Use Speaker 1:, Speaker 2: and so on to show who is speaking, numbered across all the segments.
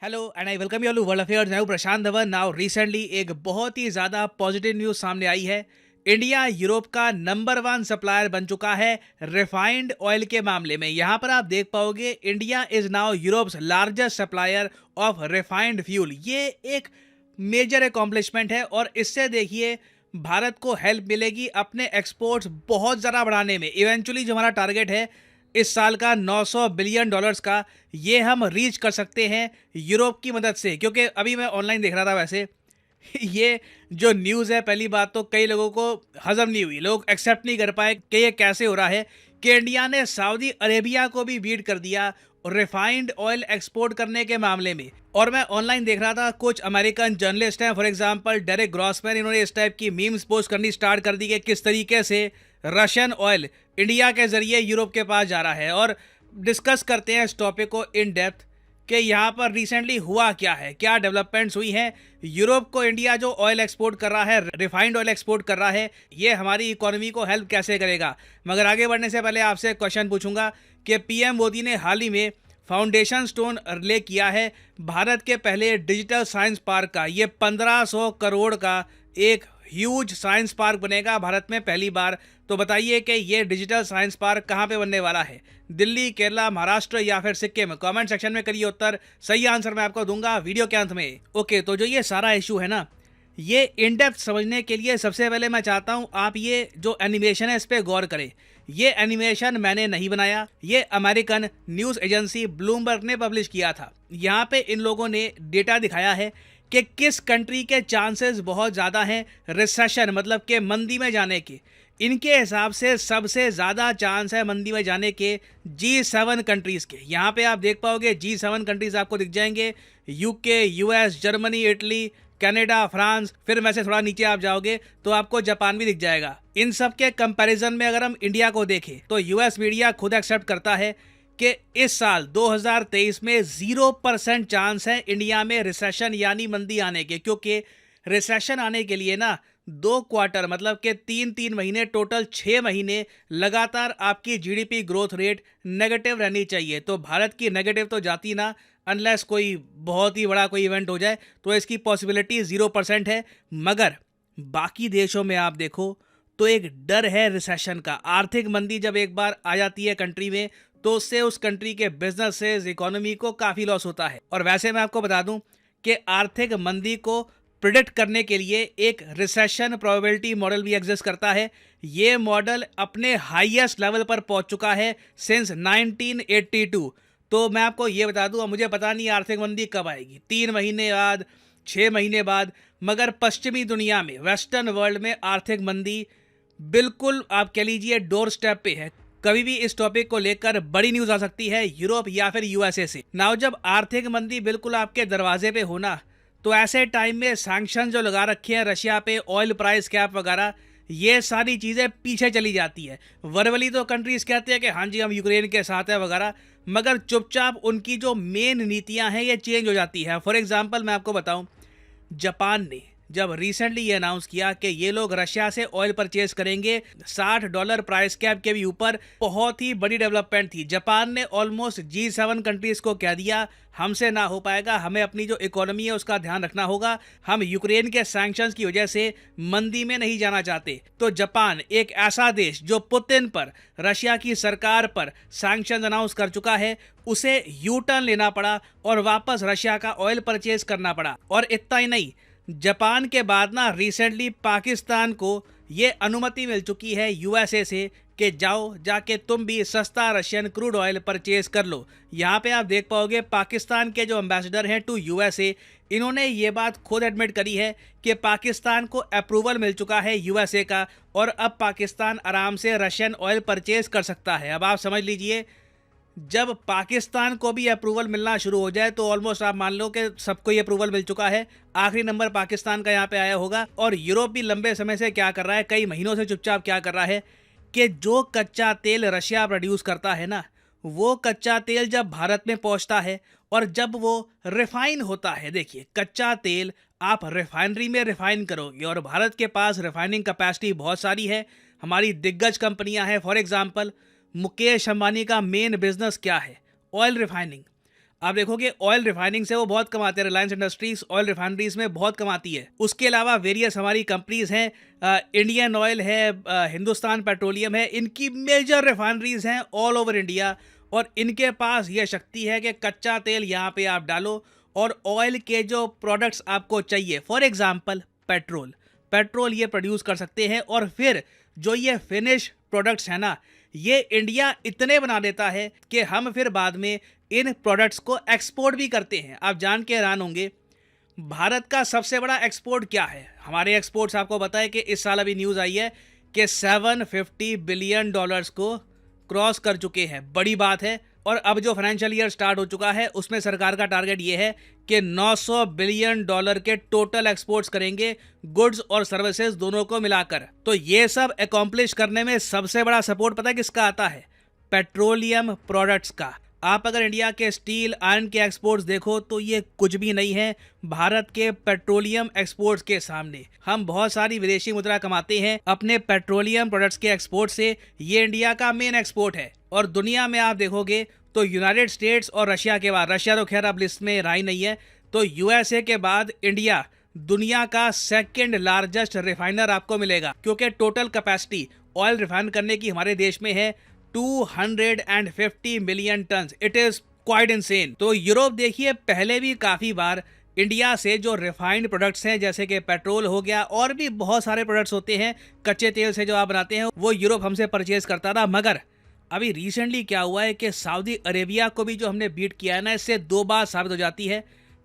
Speaker 1: Hello and I welcome you all to world affairs. मैं हूं प्रशांत Dhawan. Now recently एक बहुत ही ज़्यादा पॉजिटिव न्यूज़ सामने आई है। इंडिया यूरोप का नंबर वन सप्लायर बन चुका है रिफाइंड ऑयल के मामले में। यहाँ पर आप देख पाओगे India is now Europe's largest supplier of refined fuel. ये एक मेजर अकॉम्प्लिशमेंट है और इससे देखिए भारत को हेल्प मिलेगी अपने एक्सपोर्ट्स बहुत ज़्यादा बढ़ाने में। इवेंचुअली जो हमारा टारगेट है इस साल का 900 बिलियन डॉलर्स का, ये हम रीच कर सकते हैं यूरोप की मदद से। क्योंकि अभी मैं ऑनलाइन देख रहा था वैसे ये जो न्यूज़ है, पहली बात तो कई लोगों को हजम नहीं हुई, लोग एक्सेप्ट नहीं कर पाए कि ये कैसे हो रहा है कि इंडिया ने सऊदी अरेबिया को भी बीट कर दिया रिफाइंड ऑयल एक्सपोर्ट करने के मामले में। और मैं ऑनलाइन देख रहा था, कुछ अमेरिकन जर्नलिस्ट हैं, फॉर एग्जांपल डेरेक ग्रॉसमैन, इन्होंने इस टाइप की मीम्स पोस्ट करनी स्टार्ट कर दी कि किस तरीके से रशियन ऑयल इंडिया के जरिए यूरोप के पास जा रहा है। और डिस्कस करते हैं इस टॉपिक को इन डेप्थ कि यहाँ पर रिसेंटली हुआ क्या है, क्या डेवलपमेंट्स हुई हैं। यूरोप को इंडिया जो ऑयल एक्सपोर्ट कर रहा है, रिफाइंड ऑयल एक्सपोर्ट कर रहा है, ये हमारी इकोनॉमी को हेल्प कैसे करेगा। मगर आगे बढ़ने से पहले आपसे क्वेश्चन पूछूंगा कि पीएम मोदी ने हाल ही में फाउंडेशन स्टोन ले किया है भारत के पहले डिजिटल साइंस पार्क का। ये 1500 करोड़ का एक ह्यूज साइंस पार्क बनेगा भारत में पहली बार। तो बताइए कि ये डिजिटल साइंस पार्क कहाँ पे बनने वाला है, दिल्ली, केरला, महाराष्ट्र या फिर सिक्किम? कमेंट सेक्शन में करिए उत्तर, सही आंसर मैं आपको दूंगा वीडियो के अंत में। ओके, तो जो ये सारा इशू है ना, ये इन डेप्थ समझने के लिए सबसे पहले मैं चाहता हूँ आप ये जो एनिमेशन है इस पर गौर करें। ये एनिमेशन मैंने नहीं बनाया, ये अमेरिकन न्यूज़ एजेंसी ब्लूमबर्ग ने पब्लिश किया था। यहाँ पे इन लोगों ने डेटा दिखाया है कि किस कंट्री के चांसेस बहुत ज़्यादा हैं रिसेशन, मतलब कि मंदी में जाने के। इनके हिसाब से सबसे ज़्यादा चांस है मंदी में जाने के G7 कंट्रीज़ के। यहाँ पे आप देख पाओगे G7 कंट्रीज़ आपको दिख जाएंगे, UK, US, Germany, Italy, Canada, France. फिर वैसे थोड़ा नीचे आप जाओगे तो आपको जापान भी दिख जाएगा। इन सब के कंपैरिजन में अगर हम इंडिया को देखें तो यूएस मीडिया खुद एक्सेप्ट करता है कि इस साल 2023 में 0% चांस है इंडिया में रिसेशन यानी मंदी आने के। क्योंकि रिसेशन आने के लिए ना 2 क्वार्टर, मतलब कि 3-3 महीने, टोटल 6 महीने लगातार आपकी जीडीपी ग्रोथ रेट नेगेटिव रहनी चाहिए। तो भारत की नेगेटिव तो जाती ना, अनलेस कोई बहुत ही बड़ा कोई इवेंट हो जाए तो इसकी पॉसिबिलिटी 0% है। मगर बाकी देशों में आप देखो तो एक डर है रिसेशन का। आर्थिक मंदी जब एक बार आ जाती है कंट्री में तो उससे उस कंट्री के बिजनेसेस, इकोनॉमी को काफ़ी लॉस होता है। और वैसे मैं आपको बता दूं कि आर्थिक मंदी को प्रिडिक्ट करने के लिए एक रिसेशन प्रोबेबिलिटी मॉडल भी एग्जिस्ट करता है। ये मॉडल अपने हाईएस्ट लेवल पर पहुंच चुका है सिंस 1982। तो मैं आपको ये बता दूं, मुझे पता नहीं आर्थिक मंदी कब आएगी, 3 महीने बाद, 6 महीने बाद, मगर पश्चिमी दुनिया में, वेस्टर्न वर्ल्ड में आर्थिक मंदी बिल्कुल आप कह लीजिए डोर स्टेप पे है। कभी भी इस टॉपिक को लेकर बड़ी न्यूज़ आ सकती है यूरोप या फिर यूएसए से। नाउ जब आर्थिक मंदी बिल्कुल आपके दरवाजे पे होना, तो ऐसे टाइम में सैंक्शन जो लगा रखे हैं रशिया पे, ऑयल प्राइस कैप वगैरह, ये सारी चीज़ें पीछे चली जाती है। वर्बली तो कंट्रीज कहते हैं कि हाँ जी हम यूक्रेन के साथ है वगैरह, मगर चुपचाप उनकी जो मेन नीतियाँ हैं ये चेंज हो जाती है। फॉर एग्जाम्पल मैं आपको बताऊँ, जापान ने जब रिसेंटली ये अनाउंस किया कि ये लोग रशिया से ऑयल परचेज करेंगे $60 प्राइस कैप के भी ऊपर, बहुत ही बड़ी डेवलपमेंट थी। जापान ने ऑलमोस्ट G7 कंट्रीज को कह दिया हमसे ना हो पाएगा, हमें अपनी जो इकोनॉमी है उसका ध्यान रखना होगा, हम यूक्रेन के सैंक्शंस की वजह से मंदी में नहीं जाना चाहते। तो जापान एक ऐसा देश जो पुतिन पर, रशिया की सरकार पर सैंक्शन अनाउंस कर चुका है, उसे यू टर्न लेना पड़ा और वापस रशिया का ऑयल परचेज करना पड़ा। और इतना ही नहीं, जापान के बाद ना रिसेंटली पाकिस्तान को ये अनुमति मिल चुकी है यूएसए से कि जाओ जाके तुम भी सस्ता रशियन क्रूड ऑयल परचेज कर लो। यहाँ पे आप देख पाओगे पाकिस्तान के जो एम्बेसडर हैं टू यूएसए, इन्होंने ये बात खुद एडमिट करी है कि पाकिस्तान को अप्रूवल मिल चुका है यूएसए का और अब पाकिस्तान आराम से रशियन ऑयल परचेज कर सकता है। अब आप समझ लीजिए, जब पाकिस्तान को भी अप्रूवल मिलना शुरू हो जाए तो ऑलमोस्ट आप मान लो कि सबको ही अप्रूवल मिल चुका है। आखिरी नंबर पाकिस्तान का यहाँ पे आया होगा। और यूरोप भी लंबे समय से क्या कर रहा है, कई महीनों से चुपचाप क्या कर रहा है कि जो कच्चा तेल रशिया प्रोड्यूस करता है ना, वो कच्चा तेल जब भारत में पहुंचता है और जब वो रिफाइन होता है, देखिए कच्चा तेल आप रिफाइनरी में रिफाइन करोगे और भारत के पास रिफाइनिंग कैपेसिटी बहुत सारी है। हमारी दिग्गज कंपनियां हैं, फॉर एग्जांपल मुकेश अंबानी का मेन बिजनेस क्या है, ऑयल रिफाइनिंग। आप देखोगे ऑयल रिफाइनिंग से वो बहुत कमाते हैं। रिलायंस इंडस्ट्रीज ऑयल रिफाइनरीज में बहुत कमाती है। उसके अलावा वेरियस हमारी कंपनीज हैं, इंडियन ऑयल है, हिंदुस्तान पेट्रोलियम है, इनकी मेजर रिफाइनरीज हैं ऑल ओवर इंडिया। और इनके पास ये शक्ति है कि कच्चा तेल यहाँ पे आप डालो और ऑयल के जो प्रोडक्ट्स आपको चाहिए, फॉर एग्जांपल पेट्रोल, पेट्रोल ये प्रोड्यूस कर सकते हैं। और फिर जो ये फिनिश प्रोडक्ट्स है ना, ये इंडिया इतने बना देता है कि हम फिर बाद में इन प्रोडक्ट्स को एक्सपोर्ट भी करते हैं। आप जान के हैरान होंगे, भारत का सबसे बड़ा एक्सपोर्ट क्या है? हमारे एक्सपोर्ट्स आपको पता है कि इस साल अभी न्यूज़ आई है कि 750 बिलियन डॉलर्स को क्रॉस कर चुके हैं। बड़ी बात है। और अब जो फाइनेंशियल ईयर स्टार्ट हो चुका है उसमें सरकार का टारगेट ये है कि 900 बिलियन डॉलर के टोटल एक्सपोर्ट्स करेंगे, गुड्स और सर्विसेज दोनों को मिलाकर। तो ये सब अकॉम्प्लिश करने में सबसे बड़ा सपोर्ट पता है किसका आता है? पेट्रोलियम प्रोडक्ट्स का। आप अगर इंडिया के स्टील आयरन के एक्सपोर्ट्स देखो तो ये कुछ भी नहीं है भारत के पेट्रोलियम एक्सपोर्ट्स के सामने। हम बहुत सारी विदेशी मुद्रा कमाते हैं अपने पेट्रोलियम प्रोडक्ट्स के एक्सपोर्ट से। ये इंडिया का मेन एक्सपोर्ट है। और दुनिया में आप देखोगे तो यूनाइटेड स्टेट्स और रशिया के बाद, रशिया तो खैर अब लिस्ट में रहा ही नहीं है, तो यूएसए के बाद इंडिया दुनिया का सेकंड लार्जेस्ट रिफाइनर आपको मिलेगा, क्योंकि टोटल कैपेसिटी ऑयल रिफाइन करने की हमारे देश में है 250 million ton. It is quite insane. तो यूरोप देखिए पहले भी काफी बार इंडिया से जो रिफाइंड प्रोडक्ट्स हैं, जैसे कि पेट्रोल हो गया और भी बहुत सारे प्रोडक्ट्स होते हैं कच्चे तेल से जो आप बनाते हैं, वो यूरोप हमसे परचेज करता था। मगर अभी रिसेंटली क्या हुआ है कि सऊदी अरेबिया को भी जो हमने बीट किया है ना, इससे दो बात साबित हो जाती है।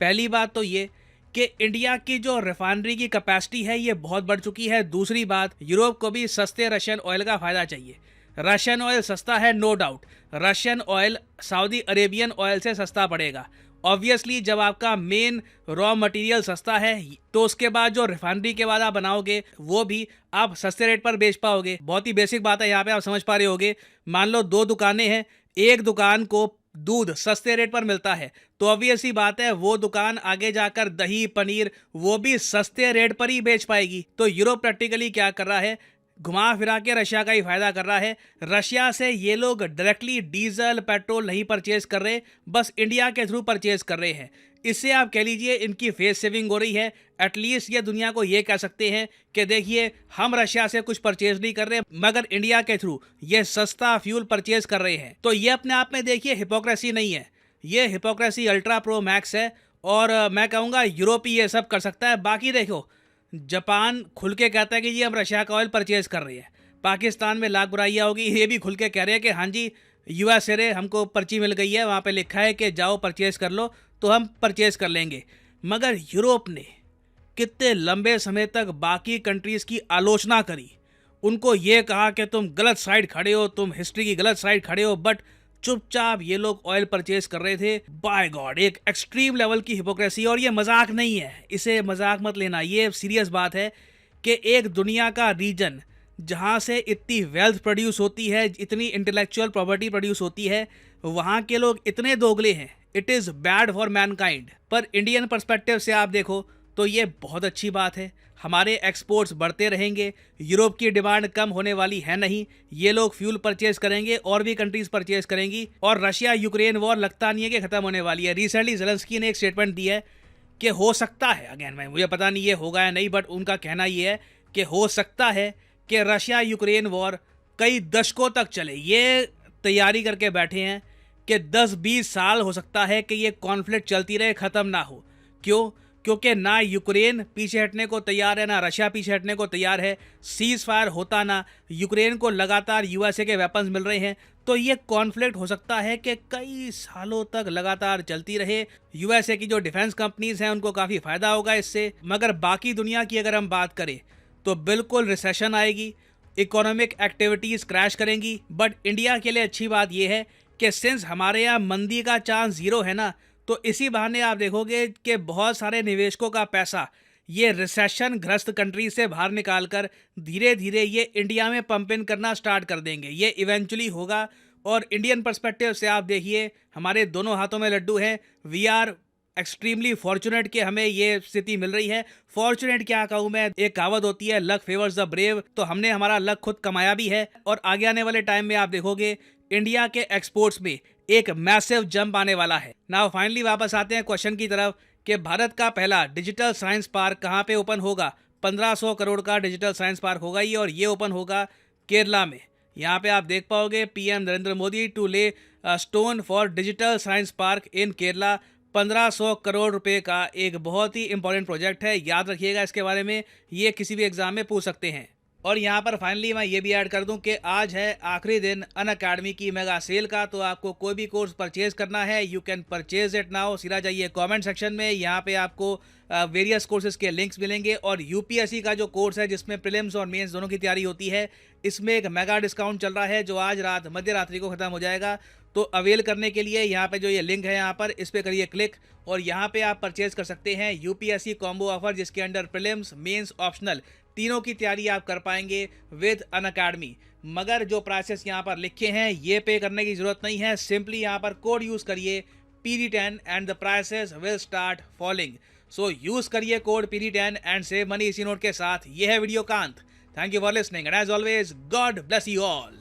Speaker 1: पहली बात तो ये कि इंडिया की जो रिफाइनरी की कैपेसिटी है ये बहुत बढ़ चुकी है। दूसरी बात, यूरोप को भी सस्ते रशियन ऑयल का फायदा चाहिए। रशियन ऑयल सस्ता है, no doubt. Russian oil Saudi Arabian oil से सस्ता पड़ेगा। ऑब्वियसली जब आपका मेन रॉ मटेरियल सस्ता है तो उसके बाद जो रिफाइनरी के बाद आप बनाओगे वो भी आप सस्ते रेट पर बेच पाओगे। बहुत ही बेसिक बात है, यहाँ पे आप समझ पा रहे होगे। मान लो दो दुकानें हैं, एक दुकान को दूध सस्ते रेट पर मिलता है तो ऑब्वियस ही बात है वो दुकान आगे जाकर दही पनीर वो भी सस्ते रेट पर ही बेच पाएगी। तो यूरोप प्रैक्टिकली क्या कर रहा है, घुमा फिरा के रशिया का ही फायदा कर रहा है। रशिया से ये लोग डायरेक्टली डीजल पेट्रोल नहीं परचेज कर रहे, बस इंडिया के थ्रू परचेज कर रहे हैं। इससे आप कह लीजिए इनकी फेस सेविंग हो रही है। एटलीस्ट ये दुनिया को ये कह सकते हैं कि देखिए हम रशिया से कुछ परचेज नहीं कर रहे मगर इंडिया के थ्रू ये सस्ता फ्यूल परचेज कर रहे हैं। तो ये अपने आप में देखिए हिपोक्रेसी नहीं है, ये हिपोक्रेसी अल्ट्रा प्रो मैक्स है। और मैं कहूँगा यूरोप ही ये सब कर सकता है। बाकी देखो, जापान खुल के कहता है कि जी हम रशिया का ऑयल परचेज कर रहे हैं। पाकिस्तान में लाख बुराइयाँ होगी, ये भी खुल के कह रहे हैं कि हाँ जी यूएस से हमको पर्ची मिल गई है, वहाँ पे लिखा है कि जाओ परचेज कर लो, तो हम परचेज कर लेंगे। मगर यूरोप ने कितने लंबे समय तक बाकी कंट्रीज़ की आलोचना करी, उनको ये कहा कि तुम गलत साइड खड़े हो, तुम हिस्ट्री की गलत साइड खड़े हो, बट चुपचाप ये लोग ऑयल परचेज कर रहे थे। बाय गॉड, एक एक्सट्रीम लेवल की हिपोक्रेसी। और ये मजाक नहीं है, इसे मजाक मत लेना, ये सीरियस बात है कि एक दुनिया का रीजन जहाँ से इतनी वेल्थ प्रोड्यूस होती है, इतनी इंटेलेक्चुअल प्रॉपर्टी प्रोड्यूस होती है, वहाँ के लोग इतने दोगले हैं। It is bad for Mankind. पर इंडियन पर्सपेक्टिव से आप देखो तो ये बहुत अच्छी बात है। हमारे एक्सपोर्ट्स बढ़ते रहेंगे, यूरोप की डिमांड कम होने वाली है नहीं। ये लोग फ्यूल परचेज करेंगे और भी कंट्रीज परचेज करेंगी। और रशिया यूक्रेन वॉर लगता नहीं है कि खत्म होने वाली है। रिसेंटली ज़ेलेंस्की ने एक स्टेटमेंट दी है कि हो सकता है, अगेन मैं मुझे पता नहीं ये होगा या नहीं, बट उनका कहना ये है कि हो सकता है कि रशिया यूक्रेन वॉर कई दशकों तक चले। ये तैयारी करके बैठे हैं कि 10-20 साल हो सकता है कि ये कॉन्फ्लिक्ट चलती रहे, ख़त्म ना हो। क्यों? क्योंकि ना यूक्रेन पीछे हटने को तैयार है, ना रशिया पीछे हटने को तैयार है। सीज फायर होता ना, यूक्रेन को लगातार यूएसए के वेपन्स मिल रहे हैं, तो ये कॉन्फ्लिक्ट हो सकता है कि कई सालों तक लगातार चलती रहे। यूएसए की जो डिफेंस कंपनीज हैं उनको काफ़ी फ़ायदा होगा इससे। मगर बाकी दुनिया की अगर हम बात करें तो बिल्कुल रिसेशन आएगी, इकोनॉमिक एक्टिविटीज़ क्रैश करेंगी। बट इंडिया के लिए अच्छी बात यह है कि सिंस हमारे यहाँ मंदी का चांस ज़ीरो है ना, तो इसी बहाने आप देखोगे कि बहुत सारे निवेशकों का पैसा ये रिसेशन ग्रस्त कंट्री से बाहर निकालकर धीरे धीरे ये इंडिया में पंप इन करना स्टार्ट कर देंगे। ये इवेंचुअली होगा। और इंडियन पर्सपेक्टिव से आप देखिए हमारे दोनों हाथों में लड्डू हैं। वी आर एक्सट्रीमली फॉर्चुनेट कि हमें ये स्थिति मिल रही है। फॉर्चुनेट क्या कहूँ मैं, एक कहावत होती है लक फेवर्स द ब्रेव, तो हमने हमारा लक खुद कमाया भी है। और आगे आने वाले टाइम में आप देखोगे इंडिया के एक्सपोर्ट्स में एक मैसिव जंप आने वाला है। नाउ फाइनली वापस आते हैं क्वेश्चन की तरफ कि भारत का पहला डिजिटल साइंस पार्क कहाँ पे ओपन होगा। 1500 करोड़ का डिजिटल साइंस पार्क होगा ये, और ये ओपन होगा केरला में। यहाँ पे आप देख पाओगे पीएम नरेंद्र मोदी टू ले stone for digital science park इन केरला। 1500 करोड़ रुपए का एक बहुत ही इंपॉर्टेंट प्रोजेक्ट है, याद रखिएगा इसके बारे में, ये किसी भी एग्जाम में पूछ सकते हैं। और यहाँ पर फाइनली मैं ये भी ऐड कर दूं कि आज है आखिरी दिन अनअकैडमी की मेगा सेल का, तो आपको कोई भी कोर्स परचेज करना है you can purchase it now. सीधा जाइए कमेंट सेक्शन में, यहाँ पे आपको वेरियस कोर्सेज के लिंक्स मिलेंगे। और यूपीएससी का जो कोर्स है जिसमें प्रीलिम्स और मेंस दोनों की तैयारी होती है, इसमें एक मेगा डिस्काउंट चल रहा है जो आज रात मध्य रात्रि को खत्म हो जाएगा। तो अवेल करने के लिए यहाँ पे जो ये लिंक है यहाँ पर इस पर करिए क्लिक, और यहाँ पे आप परचेज कर सकते हैं यूपीएससी कॉम्बो ऑफर, जिसके अंडर प्रीलिम्स मेंस ऑप्शनल तीनों की तैयारी आप कर पाएंगे विद अनअकैडमी। मगर जो प्राइसेस यहाँ पर लिखे हैं ये पे करने की जरूरत नहीं है, सिंपली यहाँ पर कोड यूज करिए PD10 and the prices will start falling. So use करिए code PD10 and save money इसी नोट के साथ। ये है वीडियो का अंत। Thank you for listening and as always God bless you all.